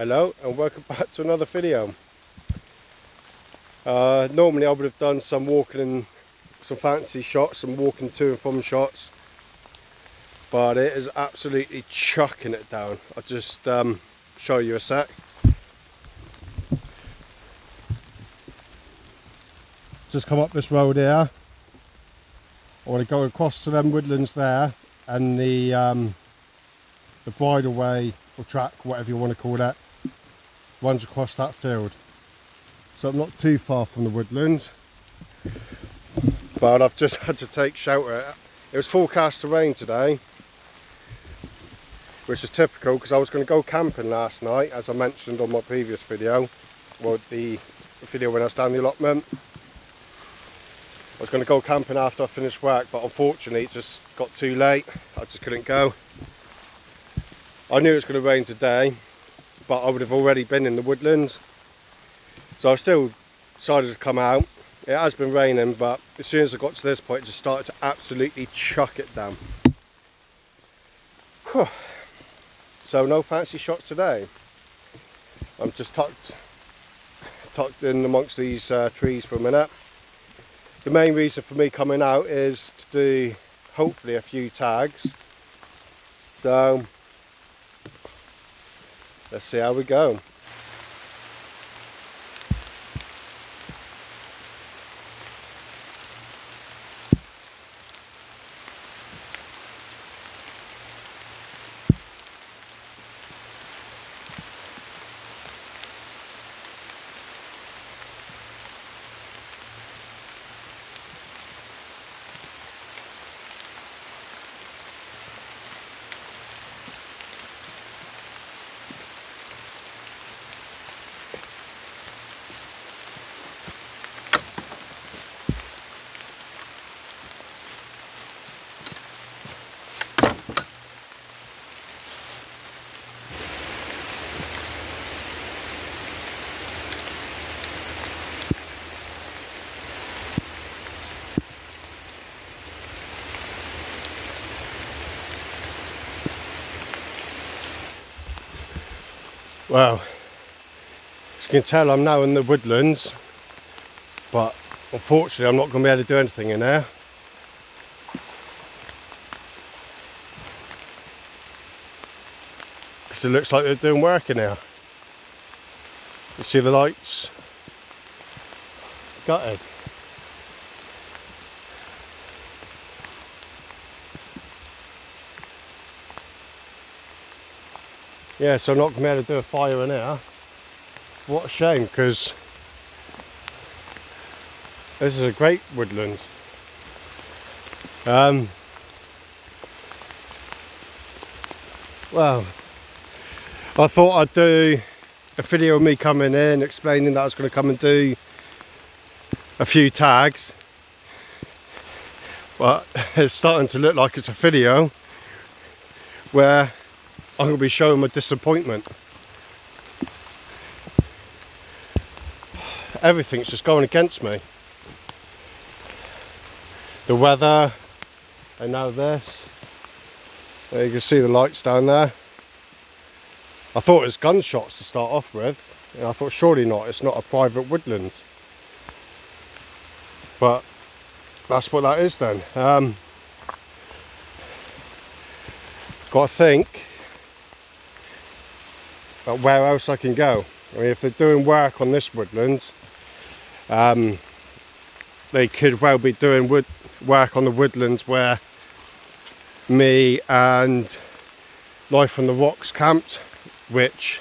Hello and welcome back to another video. Normally I would have done some walking and some fancy shots, some walking to and from shots, but it is absolutely chucking it down. I'll just show you a sec. Just come up this road here. I want to go across to them woodlands there, and the bridleway or track, whatever you want to call that, runs across that field. So I'm not too far from the woodlands, but I've just had to take shelter. It was forecast to rain today, which is typical because I was going to go camping last night, as I mentioned on my previous video, well, the video when I was down the allotment. I was going to go camping after I finished work, but unfortunately it just got too late. I just couldn't go. I knew it was going to rain today, but I would have already been in the woodlands. So I still decided to come out. It has been raining, but as soon as I got to this point, it just started to absolutely chuck it down. Whew. So no fancy shots today. I'm just tucked in amongst these trees for a minute. The main reason for me coming out is to do hopefully a few tags. So let's see how we go. Well, as you can tell, I'm now in the woodlands, but unfortunately I'm not going to be able to do anything in there. Because it looks like they're doing work in here. You see the lights? Gutted. Yeah, so I'm not going to be able to do a fire in there. What a shame, because this is a great woodland. Well, I thought I'd do a video of me coming in, explaining that I was going to come and do a few tags. But it's starting to look like it's a video where I'm going to be showing my disappointment. Everything's just going against me. The weather, and now this. There you can see the lights down there. I thought it was gunshots to start off with, and I thought surely not, it's not a private woodland. But that's what that is then. Got to think about where else I can go. I mean, if they're doing work on this woodland, they could well be doing work on the woodlands where me and Life on the Rocks camped, which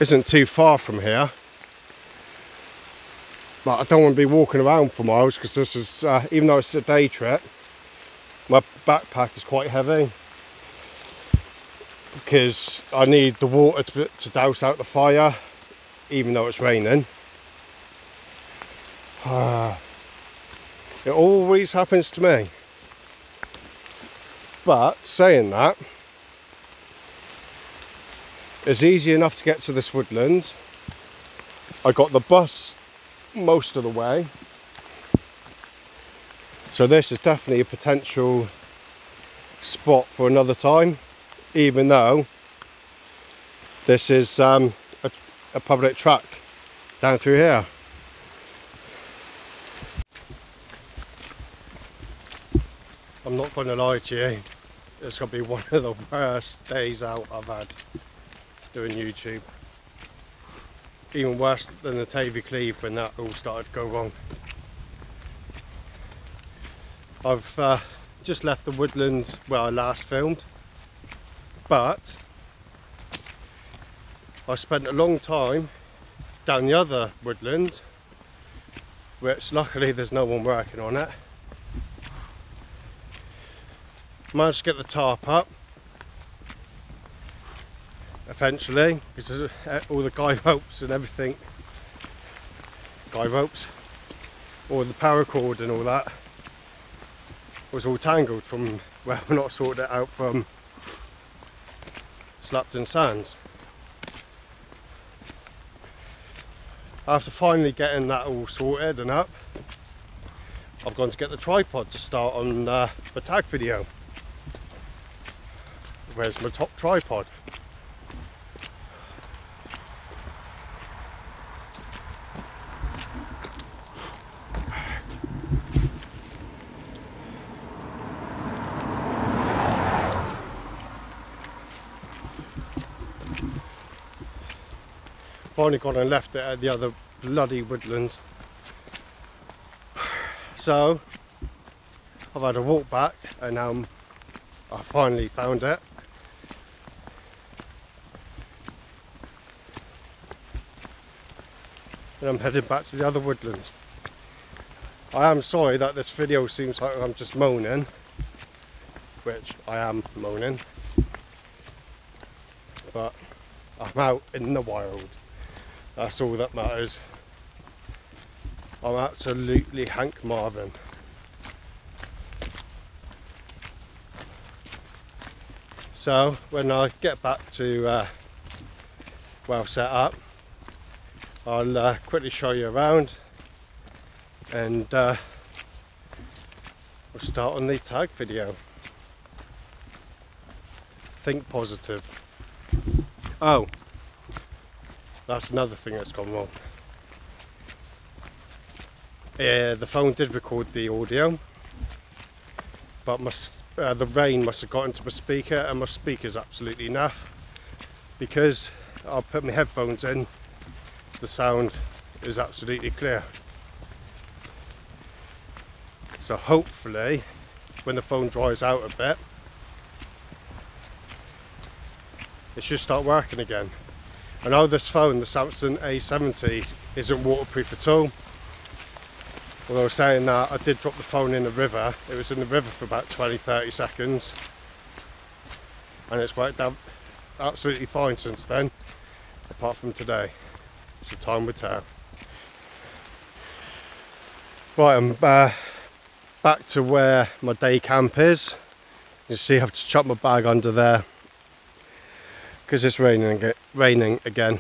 isn't too far from here. But I don't want to be walking around for miles, because this is, even though it's a day trip, my backpack is quite heavy. Because I need the water to douse out the fire, even though it's raining. It always happens to me. But saying that, it's easy enough to get to this woodland. I got the bus most of the way, so this is definitely a potential spot for another time, even though This is a public track down through here. I'm not going to lie to you, it's going to be one of the worst days out I've had doing YouTube. Even worse than the Tavy Cleave when that all started to go wrong. I've just left the woodland where I last filmed, but I spent a long time down the other woodland, which luckily there's no one working on it. Managed to get the tarp up eventually, because all the guy ropes and everything, all the paracord and all that was all tangled from where we're not sorted it out from Slapton Sands. After finally getting that all sorted and up, I've gone to get the tripod to start on the tag video. Where's my top tripod? Finally gone and left it at the other bloody woodland. So I've had a walk back and I finally found it. And I'm heading back to the other woodland. I am sorry that this video seems like I'm just moaning, which I am moaning, but I'm out in the wild. That's all that matters. I'm absolutely Hank Marvin. So when I get back to well set up, I'll quickly show you around and we'll start on the tag video. Think positive. Oh, that's another thing that's gone wrong. The phone did record the audio, but the rain must have got into my speaker, and my speaker's absolutely naff. Because I put my headphones in, the sound is absolutely clear. So hopefully when the phone dries out a bit, it should start working again. I know this phone, the Samsung A70, isn't waterproof at all. Although saying that, I did drop the phone in the river. It was in the river for about 20-30 seconds and it's worked out absolutely fine since then, apart from today. So time will tell. Right, I'm back to where my day camp is. You see, I have to chuck my bag under there because it's raining again.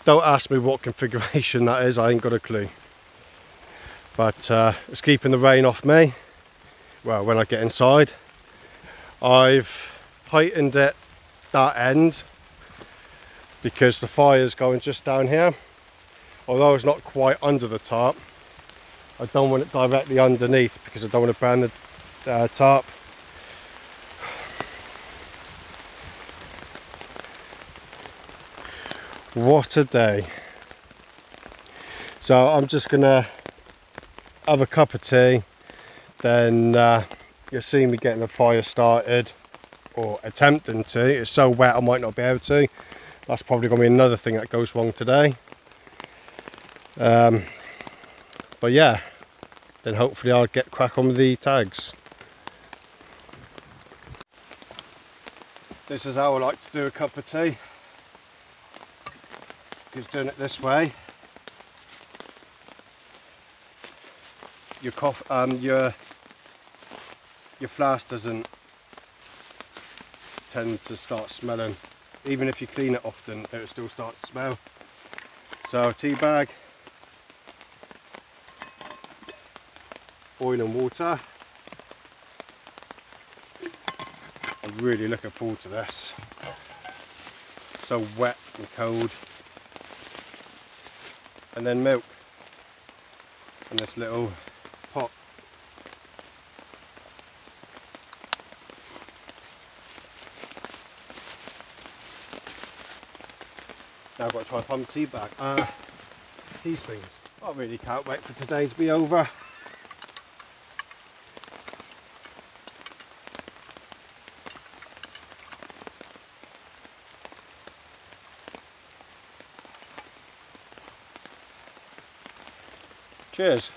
Don't ask me what configuration that is, I ain't got a clue. But it's keeping the rain off me. Well, when I get inside, I've heightened it that end because the fire's going just down here. Although it's not quite under the tarp, I don't want it directly underneath because I don't want to burn the tarp. What a day. So I'm just gonna have a cup of tea, then you'll see me getting the fire started, or attempting to. It's so wet I might not be able to. That's probably going to be another thing that goes wrong today. But yeah, then hopefully I'll get crack on with the tags. This is how I like to do a cup of tea, because doing it this way, your flask doesn't tend to start smelling. Even if you clean it often, it still starts to smell. So tea bag, oil and water. I'm really looking forward to this. so wet and cold. And then milk in this little pot. Now I've got to try and find the tea bag. Teaspoons. I really can't wait for today to be over. Cheers.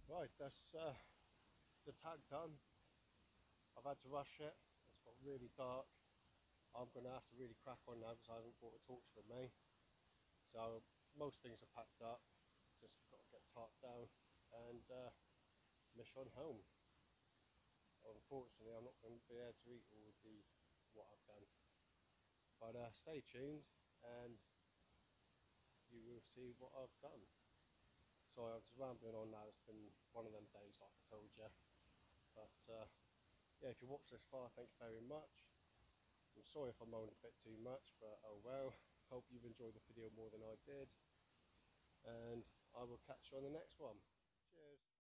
Right, that's the tag done. I've had to rush it. It's got really dark. I'm going to have to really crack on now because I haven't brought a torch with me. So most things are packed up. Just got to get tarped down and mission home. Unfortunately, I'm not going to be able to eat all what I've done. But stay tuned and you will see what I've done. Sorry, I'm just rambling on now. It's been one of them days, like I told you. But yeah, if you watched this far, thank you very much. I'm sorry if I moaned a bit too much, but oh well. Hope you've enjoyed the video more than I did. And I will catch you on the next one. Cheers.